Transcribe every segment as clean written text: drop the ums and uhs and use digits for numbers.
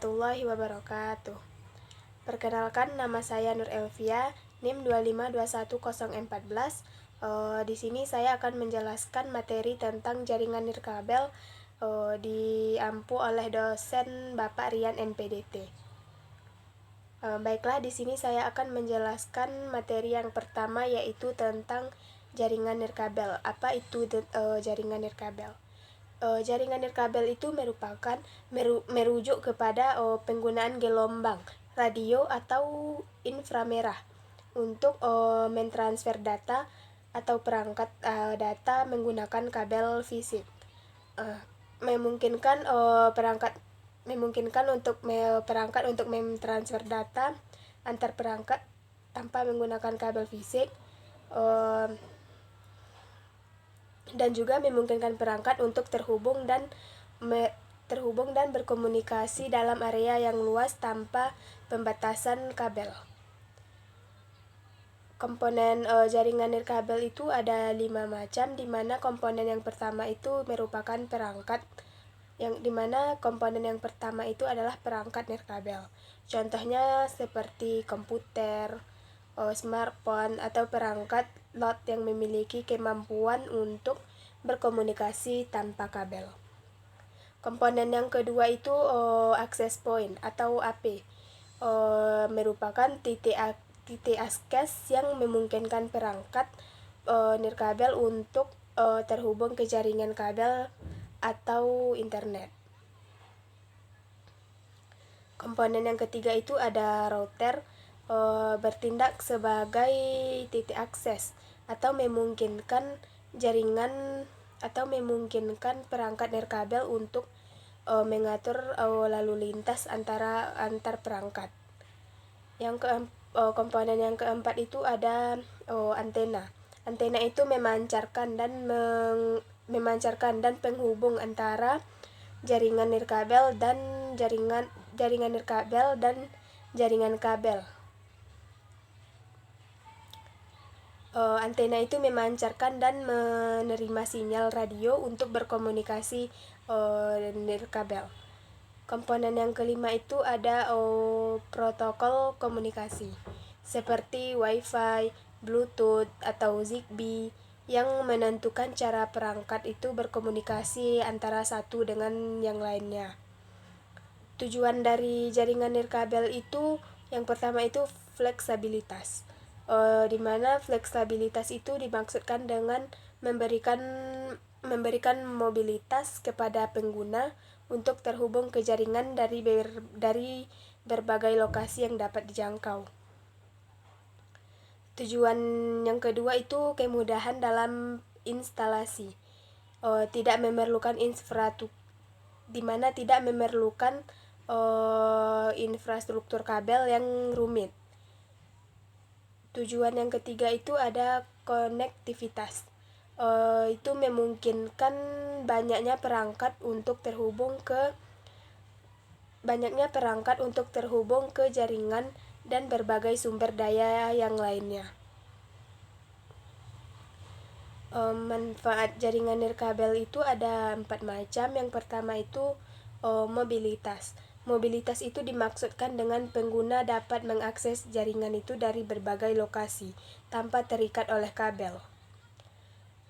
warahmatullahi wabarakatuh. Perkenalkan, nama saya Nur Elvia, NIM 2521014. Di sini saya akan menjelaskan materi tentang jaringan nirkabel diampu oleh dosen Bapak Rian MPDT. Baiklah, di sini saya akan menjelaskan materi yang pertama, yaitu tentang jaringan nirkabel. Apa itu jaringan nirkabel? Jaringan nirkabel itu merujuk kepada penggunaan gelombang radio atau inframerah untuk mentransfer data atau perangkat data menggunakan kabel fisik. Memungkinkan perangkat untuk mentransfer data antar perangkat tanpa menggunakan kabel fisik, dan juga memungkinkan perangkat untuk terhubung dan berkomunikasi dalam area yang luas tanpa pembatasan kabel. Komponen jaringan nirkabel itu ada 5 macam, di mana komponen yang pertama itu merupakan perangkat, adalah perangkat nirkabel. Contohnya seperti komputer, smartphone, atau perangkat lot yang memiliki kemampuan untuk berkomunikasi tanpa kabel. Komponen yang kedua itu access point atau AP, merupakan titik akses yang memungkinkan perangkat nirkabel untuk terhubung ke jaringan kabel atau internet. Komponen yang ketiga itu ada router, bertindak sebagai titik akses atau memungkinkan perangkat nirkabel untuk mengatur lalu lintas antar perangkat. Komponen yang keempat itu ada antena. Antena itu memancarkan dan penghubung antara jaringan nirkabel dan jaringan kabel. Antena itu memancarkan dan menerima sinyal radio untuk berkomunikasi nirkabel. Komponen yang kelima itu ada protokol komunikasi seperti Wi-Fi, Bluetooth, atau Zigbee yang menentukan cara perangkat itu berkomunikasi antara satu dengan yang lainnya. Tujuan dari jaringan nirkabel itu yang pertama itu fleksibilitas, di mana fleksibilitas itu dimaksudkan dengan memberikan mobilitas kepada pengguna untuk terhubung ke jaringan dari berbagai lokasi yang dapat dijangkau. Tujuan yang kedua itu kemudahan dalam instalasi, tidak memerlukan infrastruktur kabel yang rumit. Tujuan yang ketiga itu ada konektivitas, itu memungkinkan banyaknya perangkat untuk terhubung ke jaringan dan berbagai sumber daya yang lainnya. Manfaat jaringan nirkabel itu ada 4 macam. Yang pertama itu mobilitas. Mobilitas itu dimaksudkan dengan pengguna dapat mengakses jaringan itu dari berbagai lokasi tanpa terikat oleh kabel.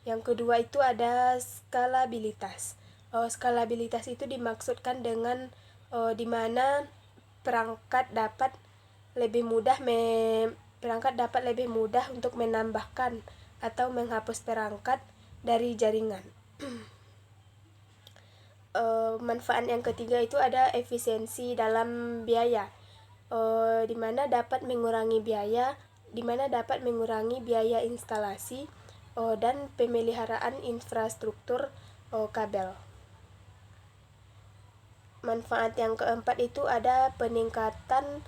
Yang kedua itu ada skalabilitas. Skalabilitas itu dimaksudkan dengan di mana perangkat dapat lebih mudah untuk menambahkan atau menghapus perangkat dari jaringan. Manfaat yang ketiga itu ada efisiensi dalam biaya, di mana dapat mengurangi biaya instalasi dan pemeliharaan infrastruktur kabel. Manfaat yang keempat itu ada peningkatan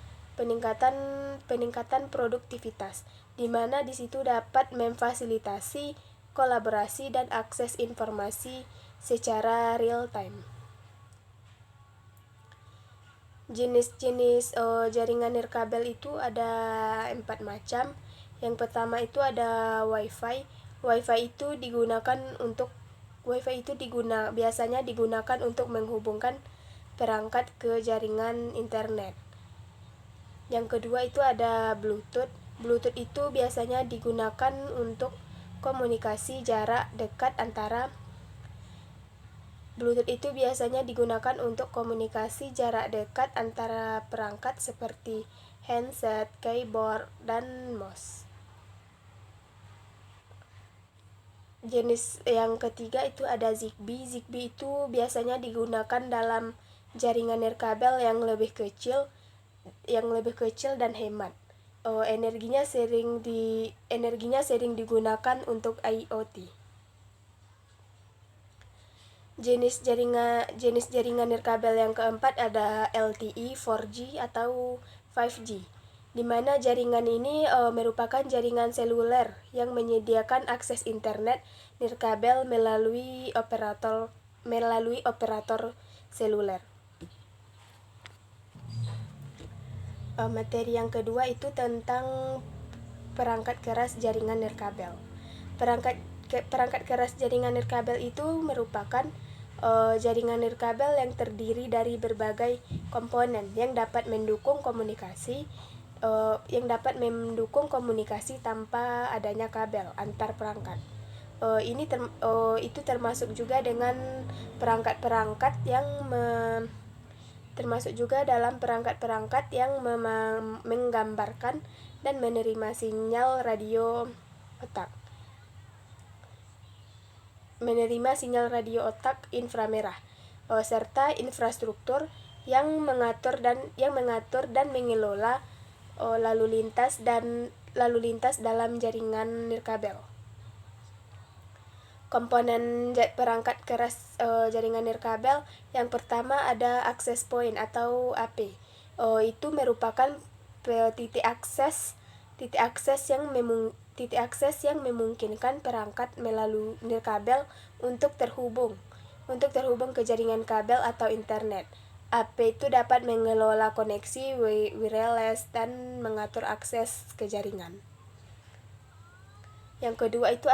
produktivitas, di mana di situ dapat memfasilitasi kolaborasi dan akses informasi secara real time. Jenis-jenis jaringan nirkabel itu ada 4 macam. Yang pertama itu ada Wi-Fi. Wi-Fi itu biasanya digunakan untuk menghubungkan perangkat ke jaringan internet. Yang kedua itu ada Bluetooth. Bluetooth itu biasanya digunakan untuk komunikasi jarak dekat antara Bluetooth itu biasanya digunakan untuk komunikasi jarak dekat antara perangkat seperti handset, keyboard, dan mouse. Jenis yang ketiga itu ada Zigbee. Zigbee itu biasanya digunakan dalam jaringan nirkabel yang lebih kecil dan hemat. Energinya sering digunakan untuk IoT. Jenis jaringan nirkabel yang keempat ada LTE, 4G atau 5G. Di mana jaringan ini merupakan jaringan seluler yang menyediakan akses internet nirkabel melalui operator seluler. Materi yang kedua itu tentang perangkat keras jaringan nirkabel. Perangkat keras jaringan nirkabel itu merupakan jaringan nirkabel yang terdiri dari berbagai komponen yang dapat mendukung komunikasi tanpa adanya kabel antar perangkat. Itu termasuk juga dengan perangkat-perangkat yang menggambarkan dan menerima sinyal radio otak inframerah, serta infrastruktur yang mengatur dan mengelola lalu lintas dalam jaringan nirkabel. Komponen perangkat keras jaringan nirkabel yang pertama ada access point atau AP. Itu merupakan titik akses yang memungkinkan perangkat melalui nirkabel untuk terhubung ke jaringan kabel atau internet. AP itu dapat mengelola koneksi wireless dan mengatur akses ke jaringan. Yang kedua itu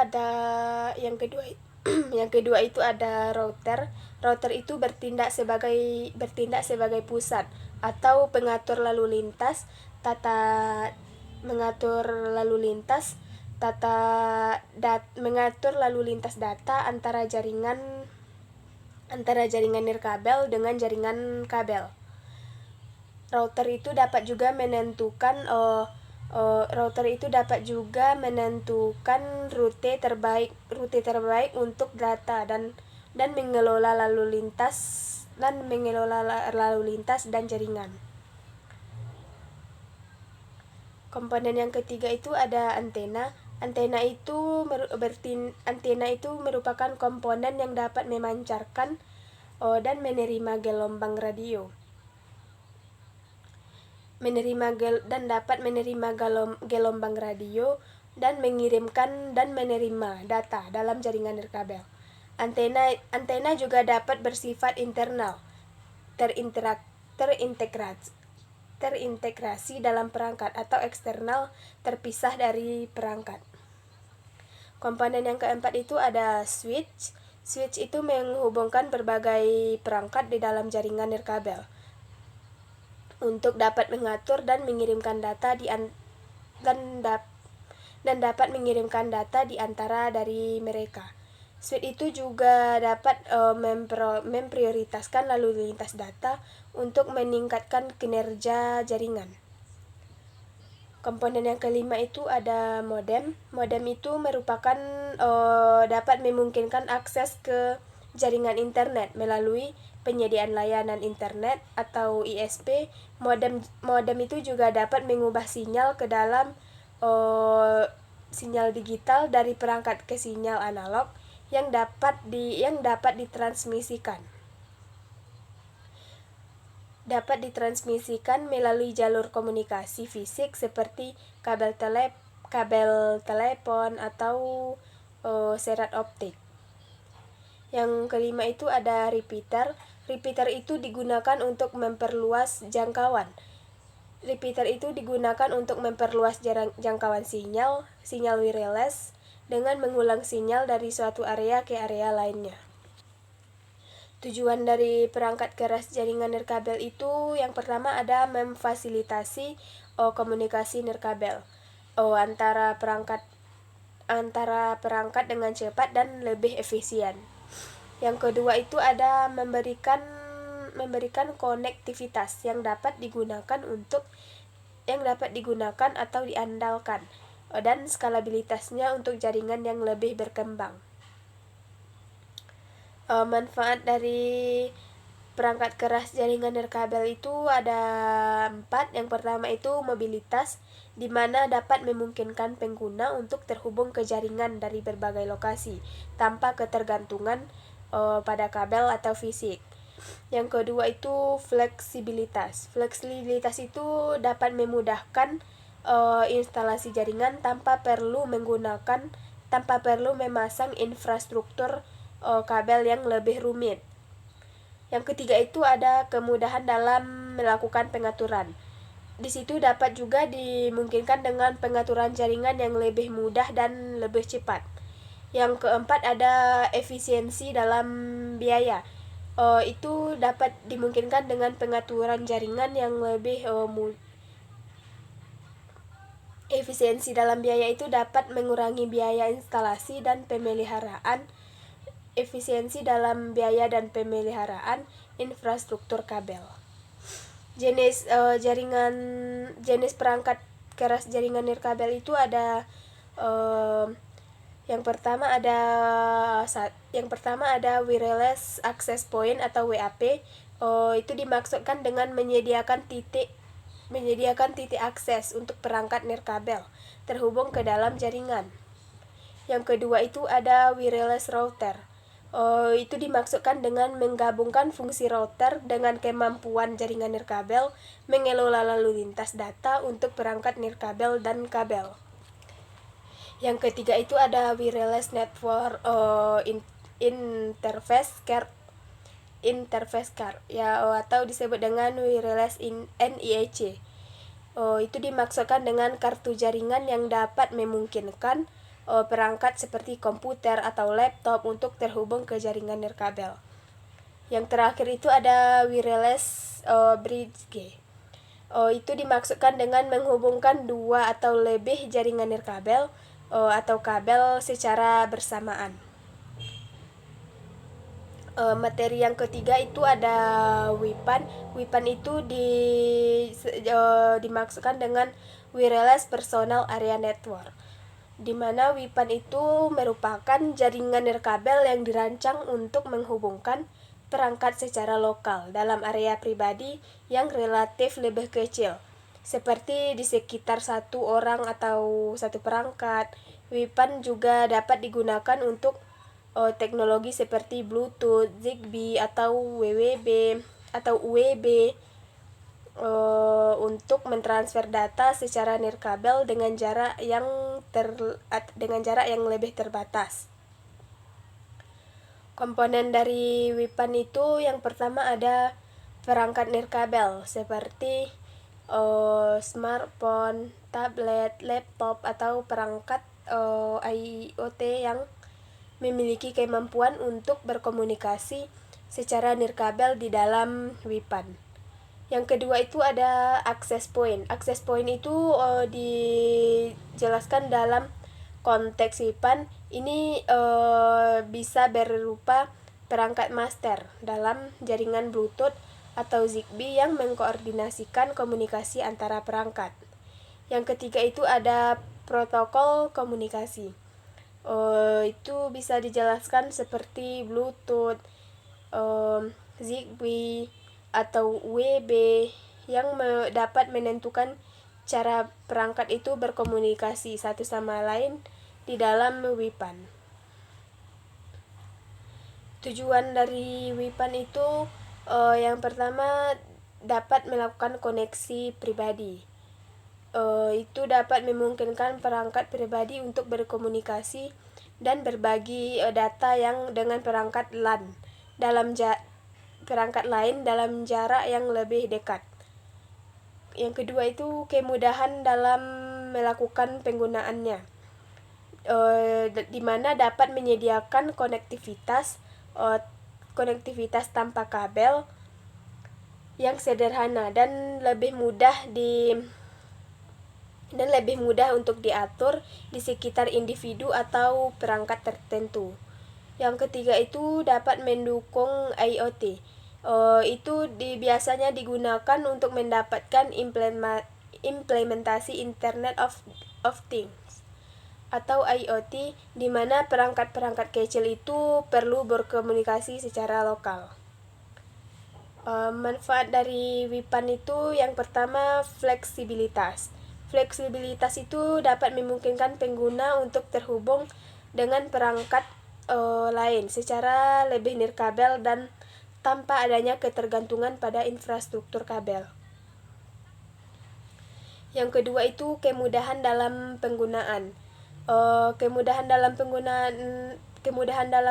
ada router. Router itu bertindak sebagai pusat atau pengatur lalu lintas data antara jaringan nirkabel dengan jaringan kabel. Router itu dapat juga menentukan rute terbaik untuk data dan mengelola lalu lintas dan jaringan. Komponen yang ketiga itu ada antena. Antena itu merupakan komponen yang dapat memancarkan dan menerima gelombang radio. Dapat menerima gelombang radio dan mengirimkan dan menerima data dalam jaringan nirkabel. Antena juga dapat bersifat internal, terintegrasi dalam perangkat, atau eksternal, terpisah dari perangkat. Komponen yang keempat itu ada switch. Switch itu menghubungkan berbagai perangkat di dalam jaringan nirkabel untuk dapat mengatur dan mengirimkan data dapat mengirimkan data di antara dari mereka. Switch itu juga dapat memprioritaskan lalu lintas data untuk meningkatkan kinerja jaringan. Komponen yang kelima itu ada modem. Modem itu merupakan dapat memungkinkan akses ke jaringan internet melalui penyediaan layanan internet atau ISP. Modem itu juga dapat mengubah sinyal ke dalam sinyal digital dari perangkat ke sinyal analog yang dapat ditransmisikan melalui jalur komunikasi fisik seperti kabel telepon atau serat optik. Yang kelima itu ada repeater. Repeater itu digunakan untuk memperluas jangkauan. Jangkauan sinyal wireless dengan mengulang sinyal dari suatu area ke area lainnya. Tujuan dari perangkat keras jaringan nirkabel itu yang pertama ada memfasilitasi komunikasi nirkabel antara perangkat dengan cepat dan lebih efisien. Yang kedua itu ada memberikan konektivitas yang dapat digunakan atau diandalkan dan skalabilitasnya untuk jaringan yang lebih berkembang. Manfaat dari perangkat keras jaringan nirkabel itu ada 4. Yang pertama itu mobilitas, di mana dapat memungkinkan pengguna untuk terhubung ke jaringan dari berbagai lokasi tanpa ketergantungan pada kabel atau fisik. Yang kedua itu fleksibilitas. Fleksibilitas itu dapat memudahkan instalasi jaringan tanpa perlu memasang infrastruktur kabel yang lebih rumit. Yang ketiga itu ada kemudahan dalam melakukan pengaturan. Di situ dapat juga dimungkinkan dengan pengaturan jaringan yang lebih mudah dan lebih cepat. Yang keempat ada efisiensi dalam biaya. Itu dapat dimungkinkan dengan pengaturan jaringan yang lebih efisiensi dalam biaya itu dapat mengurangi biaya instalasi dan pemeliharaan. Efisiensi dalam biaya dan pemeliharaan infrastruktur kabel. Jenis perangkat keras jaringan nirkabel itu ada yang pertama ada wireless access point atau WAP. Itu dimaksudkan dengan menyediakan titik akses untuk perangkat nirkabel terhubung ke dalam jaringan. Yang kedua itu ada wireless router. Itu dimaksudkan dengan menggabungkan fungsi router dengan kemampuan jaringan nirkabel mengelola lalu lintas data untuk perangkat nirkabel dan kabel. Yang ketiga itu ada wireless network interface card ya, atau disebut dengan wireless NIC. Itu dimaksudkan dengan kartu jaringan yang dapat memungkinkan perangkat seperti komputer atau laptop untuk terhubung ke jaringan nirkabel. Yang terakhir itu ada wireless bridge. Itu dimaksudkan dengan menghubungkan 2 atau lebih jaringan nirkabel atau kabel secara bersamaan. Materi yang ketiga itu ada WIPAN. WIPAN itu dimaksudkan dengan wireless personal area network, di mana WIPAN itu merupakan jaringan nirkabel yang dirancang untuk menghubungkan perangkat secara lokal dalam area pribadi yang relatif lebih kecil, seperti di sekitar satu orang atau satu perangkat. WIPAN juga dapat digunakan untuk teknologi seperti Bluetooth, Zigbee atau UWB untuk mentransfer data secara nirkabel dengan jarak yang lebih terbatas. Komponen dari WIPAN itu yang pertama ada perangkat nirkabel seperti smartphone, tablet, laptop atau perangkat IoT yang memiliki kemampuan untuk berkomunikasi secara nirkabel di dalam WIPAN. Yang kedua itu ada access point. Access point itu dijelaskan dalam konteks WIPAN. Ini bisa berupa perangkat master dalam jaringan Bluetooth atau Zigbee yang mengkoordinasikan komunikasi antara perangkat. Yang ketiga itu ada protokol komunikasi. Itu bisa dijelaskan seperti Bluetooth, Zigbee atau UWB yang dapat menentukan cara perangkat itu berkomunikasi satu sama lain di dalam WIPAN. Tujuan dari WIPAN itu yang pertama dapat melakukan koneksi pribadi. Itu dapat memungkinkan perangkat pribadi untuk berkomunikasi dan berbagi data yang dengan perangkat LAN perangkat lain dalam jarak yang lebih dekat. Yang kedua itu kemudahan dalam melakukan penggunaannya, di mana dapat menyediakan konektivitas konektivitas tanpa kabel yang sederhana dan lebih mudah untuk diatur di sekitar individu atau perangkat tertentu. Yang ketiga itu dapat mendukung IoT. Itu biasanya digunakan untuk mendapatkan implementasi Internet of Things atau IoT, di mana perangkat-perangkat kecil itu perlu berkomunikasi secara lokal. Manfaat dari WIPAN itu yang pertama fleksibilitas. Fleksibilitas itu dapat memungkinkan pengguna untuk terhubung dengan perangkat lain secara lebih nirkabel dan tanpa adanya ketergantungan pada infrastruktur kabel. Yang kedua itu kemudahan dalam penggunaan. Kemudahan dalam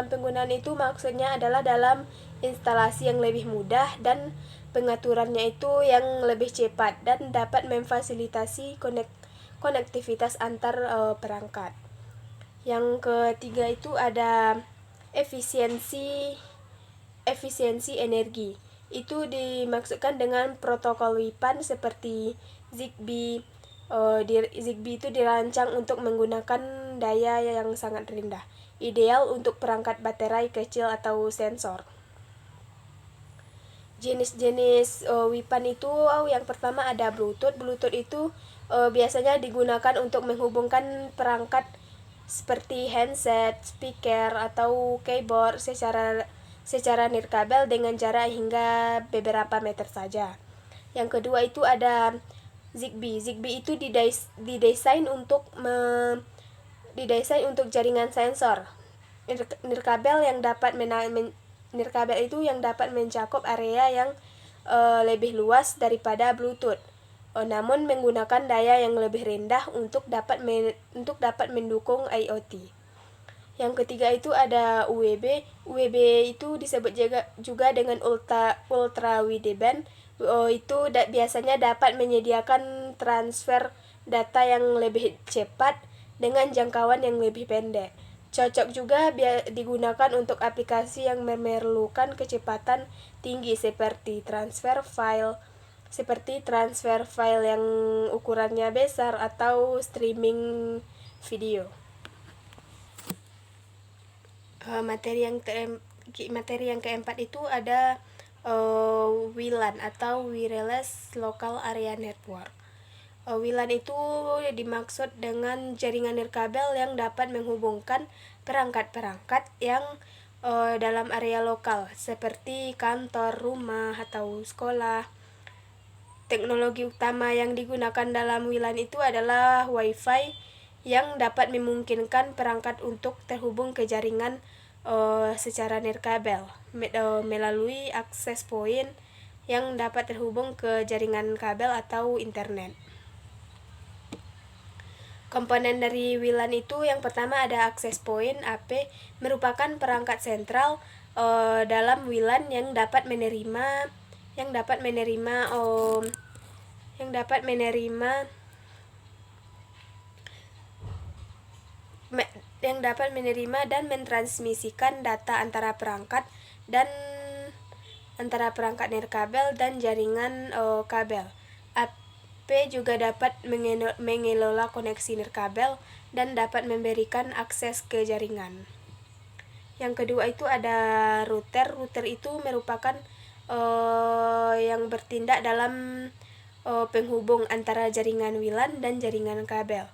penggunaan itu maksudnya adalah dalam instalasi yang lebih mudah dan pengaturannya itu yang lebih cepat dan dapat memfasilitasi konektivitas antar perangkat. Yang ketiga itu ada efisiensi energi. Itu dimaksudkan dengan protokol WIPAN seperti Zigbee. Zigbee itu dirancang untuk menggunakan daya yang sangat rendah, ideal untuk perangkat baterai kecil atau sensor. Jenis-jenis WIPAN itu yang pertama ada Bluetooth. Bluetooth itu biasanya digunakan untuk menghubungkan perangkat seperti handset, speaker, atau keyboard secara nirkabel dengan jarak hingga beberapa meter saja. Yang kedua itu ada Zigbee. Zigbee itu didesain untuk jaringan sensor nirkabel yang dapat mencakup area yang lebih luas daripada Bluetooth, namun menggunakan daya yang lebih rendah untuk dapat mendukung IoT. Yang ketiga itu ada UWB. UWB itu disebut juga dengan ultra wideband. Itu biasanya dapat menyediakan transfer data yang lebih cepat dengan jangkauan yang lebih pendek. Cocok juga digunakan untuk aplikasi yang memerlukan kecepatan tinggi seperti transfer file yang ukurannya besar atau streaming video. Materi yang keempat itu ada WLAN atau Wireless Local Area Network. WLAN itu dimaksud dengan jaringan nirkabel yang dapat menghubungkan perangkat-perangkat yang dalam area lokal seperti kantor, rumah, atau sekolah. Teknologi utama yang digunakan dalam WLAN itu adalah Wi-Fi yang dapat memungkinkan perangkat untuk terhubung ke jaringan secara nirkabel melalui akses point yang dapat terhubung ke jaringan kabel atau internet. Komponen dari WLAN itu yang pertama ada access point. AP merupakan perangkat sentral dalam WLAN yang dapat menerima dan mentransmisikan data antara perangkat nirkabel dan jaringan kabel. AP juga dapat mengelola koneksi nirkabel dan dapat memberikan akses ke jaringan. Yang kedua itu ada router. Router itu merupakan yang bertindak dalam penghubung antara jaringan WLAN dan jaringan kabel.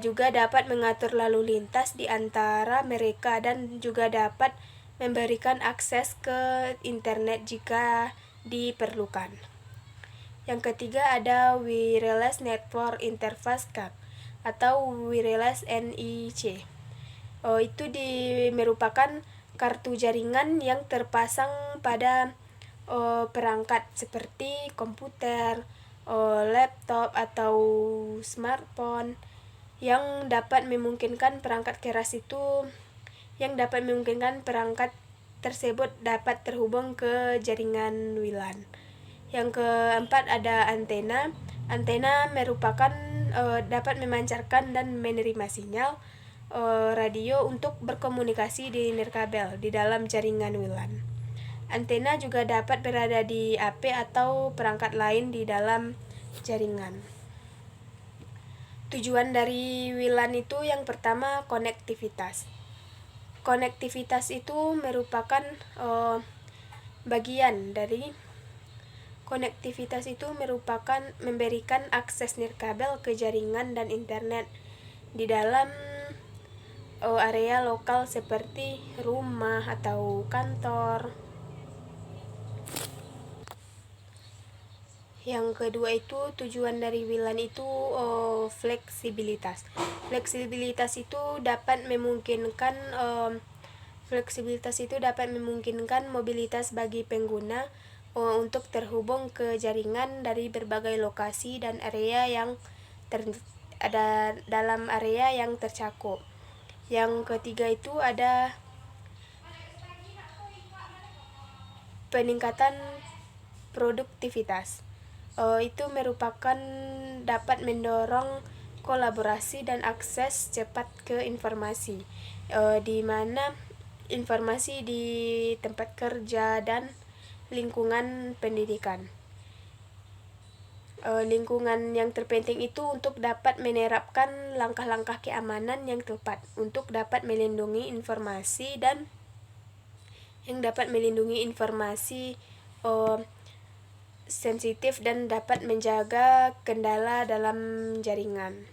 Juga dapat mengatur lalu lintas di antara mereka dan juga dapat memberikan akses ke internet jika diperlukan. Yang ketiga ada Wireless Network Interface Card atau Wireless NIC. Itu merupakan kartu jaringan yang terpasang pada perangkat seperti komputer, laptop, atau smartphone yang dapat memungkinkan perangkat tersebut dapat terhubung ke jaringan WLAN. Yang keempat ada antena. Antena merupakan dapat memancarkan dan menerima sinyal. radio untuk berkomunikasi di nirkabel di dalam jaringan WLAN. Antena juga dapat berada di AP atau perangkat lain di dalam jaringan. Tujuan dari WLAN itu yang pertama konektivitas. Konektivitas itu merupakan bagian dari konektivitas itu merupakan memberikan akses nirkabel ke jaringan dan internet di dalam area lokal seperti rumah atau kantor. Yang kedua itu tujuan dari WLAN itu fleksibilitas. Fleksibilitas itu dapat memungkinkan mobilitas bagi pengguna untuk terhubung ke jaringan dari berbagai lokasi dan area yang ada dalam area yang tercakup. Yang ketiga itu ada peningkatan produktivitas. Itu merupakan dapat mendorong kolaborasi dan akses cepat ke informasi, di mana informasi di tempat kerja dan lingkungan pendidikan. Lingkungan yang terpenting itu untuk dapat menerapkan langkah-langkah keamanan yang tepat untuk dapat melindungi informasi dan sensitif dan dapat menjaga kendala dalam jaringan.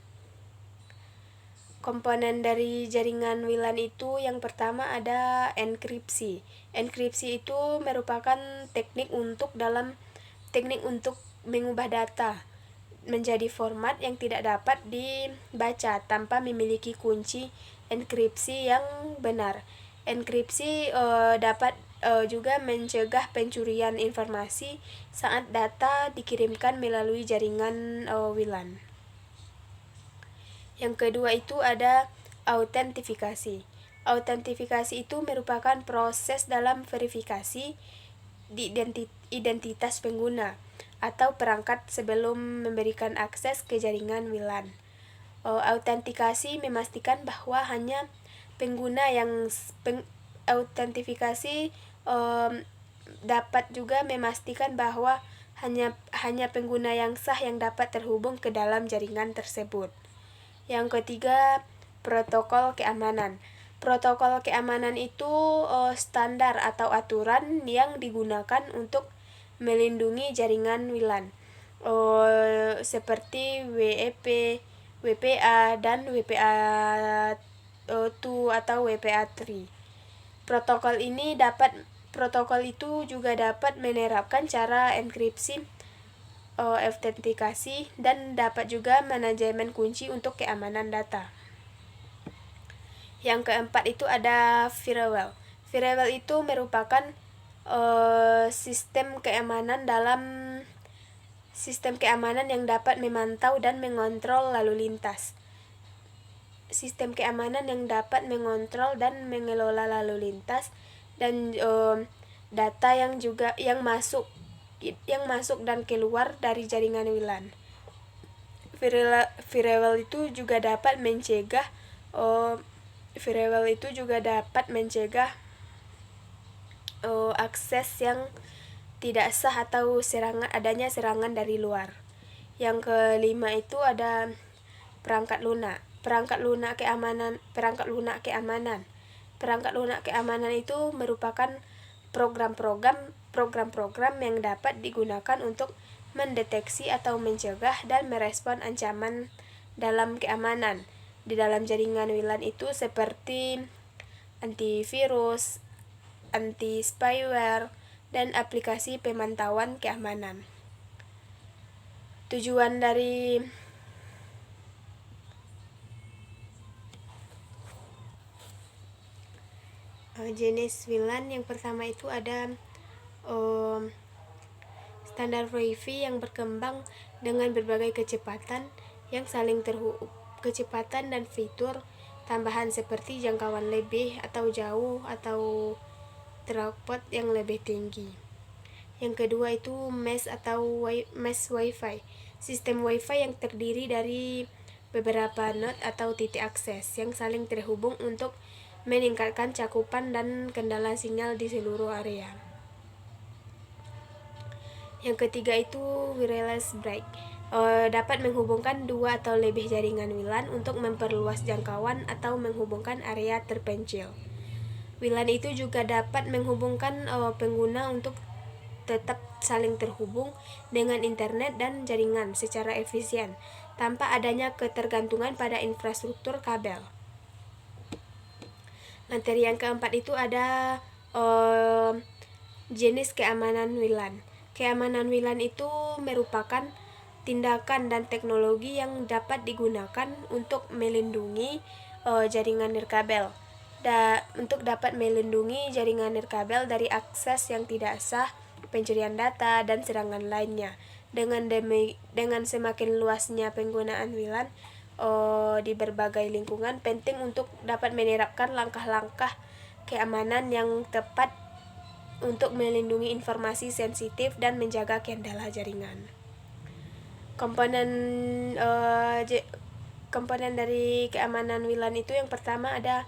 Komponen dari jaringan WLAN itu yang pertama ada enkripsi. Enkripsi itu merupakan teknik untuk mengubah data menjadi format yang tidak dapat dibaca tanpa memiliki kunci enkripsi yang benar. Enkripsi dapat juga mencegah pencurian informasi saat data dikirimkan melalui jaringan WLAN. Yang kedua itu ada autentifikasi. Autentifikasi itu merupakan proses dalam verifikasi identitas pengguna atau perangkat sebelum memberikan akses ke jaringan WLAN. Autentikasi memastikan bahwa hanya pengguna yang autentifikasi dapat juga memastikan bahwa hanya pengguna yang sah yang dapat terhubung ke dalam jaringan tersebut. Yang ketiga, protokol keamanan. Protokol keamanan itu standar atau aturan yang digunakan untuk melindungi jaringan WLAN, seperti WEP, WPA, dan WPA2 atau WPA3. Protokol itu juga dapat menerapkan cara enkripsi, autentikasi, dan dapat juga manajemen kunci untuk keamanan data. Yang keempat itu ada firewall. Firewall itu merupakan sistem keamanan yang dapat memantau dan mengontrol lalu lintas. Sistem keamanan yang dapat mengontrol dan mengelola lalu lintas dan data yang masuk dan keluar dari jaringan WLAN. Firewall itu juga dapat mencegah akses yang tidak sah atau adanya serangan dari luar. Yang kelima itu ada perangkat lunak. Perangkat lunak keamanan. Perangkat lunak keamanan itu merupakan program-program yang dapat digunakan untuk mendeteksi atau mencegah dan merespon ancaman dalam keamanan di dalam jaringan WLAN itu seperti antivirus, anti-spyware, dan aplikasi pemantauan keamanan. Tujuan dari jenis WLAN yang pertama itu ada standar Wi-Fi yang berkembang dengan berbagai kecepatan yang saling kecepatan dan fitur tambahan seperti jangkauan lebih atau jauh atau throughput yang lebih tinggi. Yang kedua itu mesh atau mesh Wi-Fi. Sistem Wi-Fi yang terdiri dari beberapa node atau titik akses yang saling terhubung untuk meningkatkan cakupan dan kendala sinyal di seluruh area. Yang ketiga itu wireless break. Dapat menghubungkan dua atau lebih jaringan WLAN untuk memperluas jangkauan atau menghubungkan area terpencil. WLAN itu juga dapat menghubungkan pengguna untuk tetap saling terhubung dengan internet dan jaringan secara efisien tanpa adanya ketergantungan pada infrastruktur kabel. Materi yang keempat itu ada jenis keamanan WLAN. Keamanan WLAN itu merupakan tindakan dan teknologi yang dapat digunakan untuk melindungi jaringan nirkabel. Untuk dapat melindungi jaringan nirkabel dari akses yang tidak sah, pencurian data, dan serangan lainnya. Dengan semakin luasnya penggunaan WLAN di berbagai lingkungan, penting untuk dapat menerapkan langkah-langkah keamanan yang tepat untuk melindungi informasi sensitif dan menjaga kendala jaringan. Komponen dari keamanan WLAN itu yang pertama ada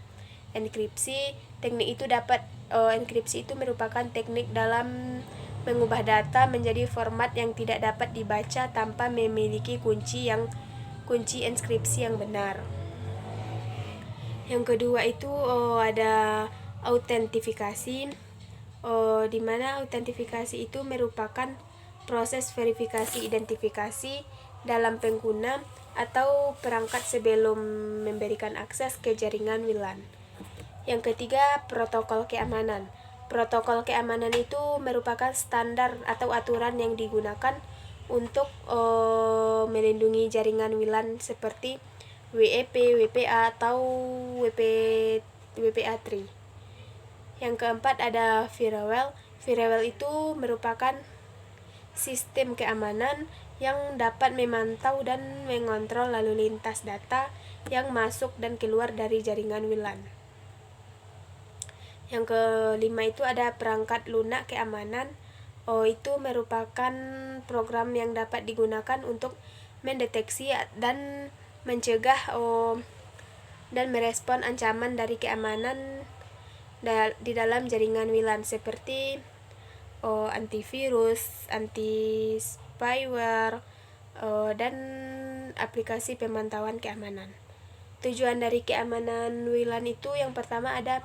enkripsi. Enkripsi itu merupakan teknik dalam mengubah data menjadi format yang tidak dapat dibaca tanpa memiliki kunci enkripsi yang benar. Yang kedua itu ada autentifikasi, di mana autentifikasi itu merupakan proses verifikasi identifikasi dalam pengguna atau perangkat sebelum memberikan akses ke jaringan WLAN. Yang ketiga, protokol keamanan. Protokol keamanan itu merupakan standar atau aturan yang digunakan untuk melindungi jaringan WLAN seperti WEP, WPA, atau WPA3. Yang keempat ada firewall. Firewall itu merupakan sistem keamanan yang dapat memantau dan mengontrol lalu lintas data yang masuk dan keluar dari jaringan WLAN. Yang kelima itu ada perangkat lunak keamanan. Itu merupakan program yang dapat digunakan untuk mendeteksi dan mencegah dan merespon ancaman dari keamanan di dalam jaringan WLAN seperti antivirus, anti-spyware, dan aplikasi pemantauan keamanan. Tujuan dari keamanan WLAN itu yang pertama ada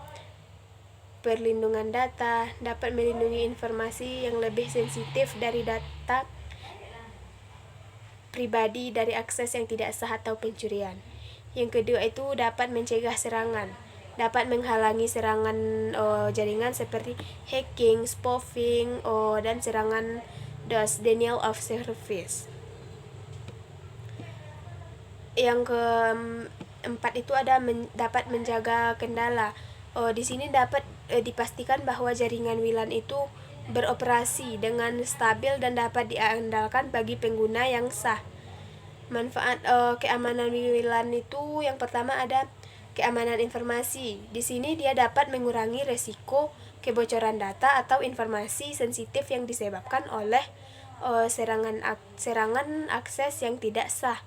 perlindungan data, dapat melindungi informasi yang lebih sensitif dari data pribadi dari akses yang tidak sah atau pencurian. Yang kedua itu dapat mencegah serangan, dapat menghalangi serangan jaringan seperti hacking, spoofing, dan serangan DOS, denial of service. Yang keempat itu ada dapat menjaga kendala. Di sini dapat dipastikan bahwa jaringan WLAN itu beroperasi dengan stabil dan dapat diandalkan bagi pengguna yang sah. Manfaat keamanan WLAN itu yang pertama ada keamanan informasi. Di sini dia dapat mengurangi resiko kebocoran data atau informasi sensitif yang disebabkan oleh serangan akses yang tidak sah.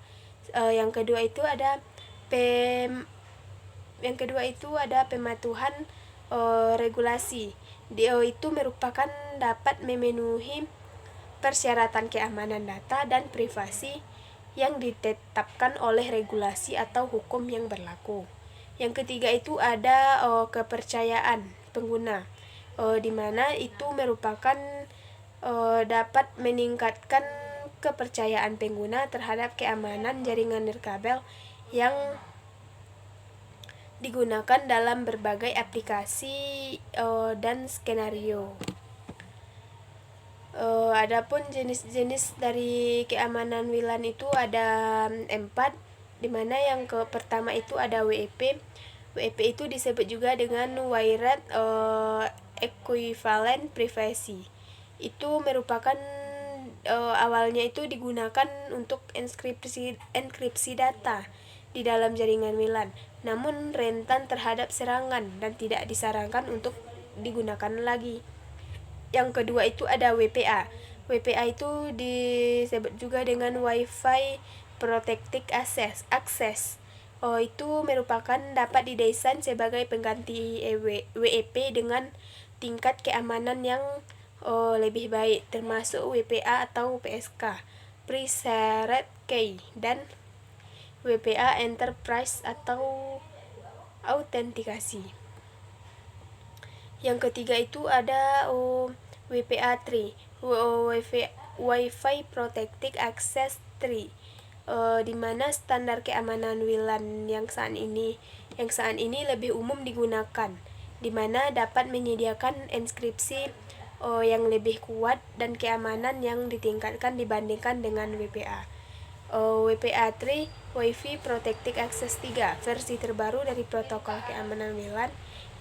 Yang kedua itu ada pematuhan regulasi. Itu merupakan dapat memenuhi persyaratan keamanan data dan privasi yang ditetapkan oleh regulasi atau hukum yang berlaku. Yang ketiga itu ada kepercayaan pengguna, di mana itu merupakan dapat meningkatkan kepercayaan pengguna terhadap keamanan jaringan nirkabel yang digunakan dalam berbagai aplikasi dan skenario. Adapun jenis-jenis dari keamanan WLAN itu ada 4, di mana yang pertama itu ada WEP. WEP itu disebut juga dengan Wired Equivalent Privacy. Itu merupakan awalnya itu digunakan untuk enkripsi data di dalam jaringan WLAN, namun rentan terhadap serangan dan tidak disarankan untuk digunakan lagi. Yang kedua itu ada WPA. WPA itu disebut juga dengan Wi-Fi Protected Access. Itu merupakan dapat didesain sebagai pengganti WEP dengan tingkat keamanan yang lebih baik, termasuk WPA atau PSK, Pre-Shared Key, dan WPA Enterprise atau autentikasi. Yang ketiga itu ada WPA3, Wi-Fi Protected Access 3, di mana standar keamanan WLAN yang saat ini lebih umum digunakan, di mana dapat menyediakan enkripsi yang lebih kuat dan keamanan yang ditingkatkan dibandingkan dengan WPA. WPA3 Wi-Fi Protected Access 3, versi terbaru dari protokol keamanan WLAN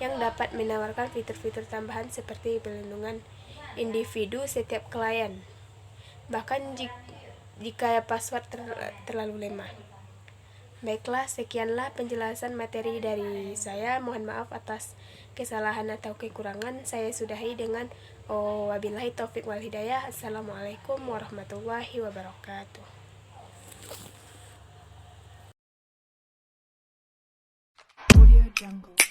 yang dapat menawarkan fitur-fitur tambahan seperti pelindungan individu setiap klien, bahkan jika password terlalu lemah. Baiklah, sekianlah penjelasan materi dari saya. Mohon maaf atas kesalahan atau kekurangan. Saya sudahi dengan wabillahi taufik wal hidayah. Assalamualaikum warahmatullahi wabarakatuh. Audio Jungle.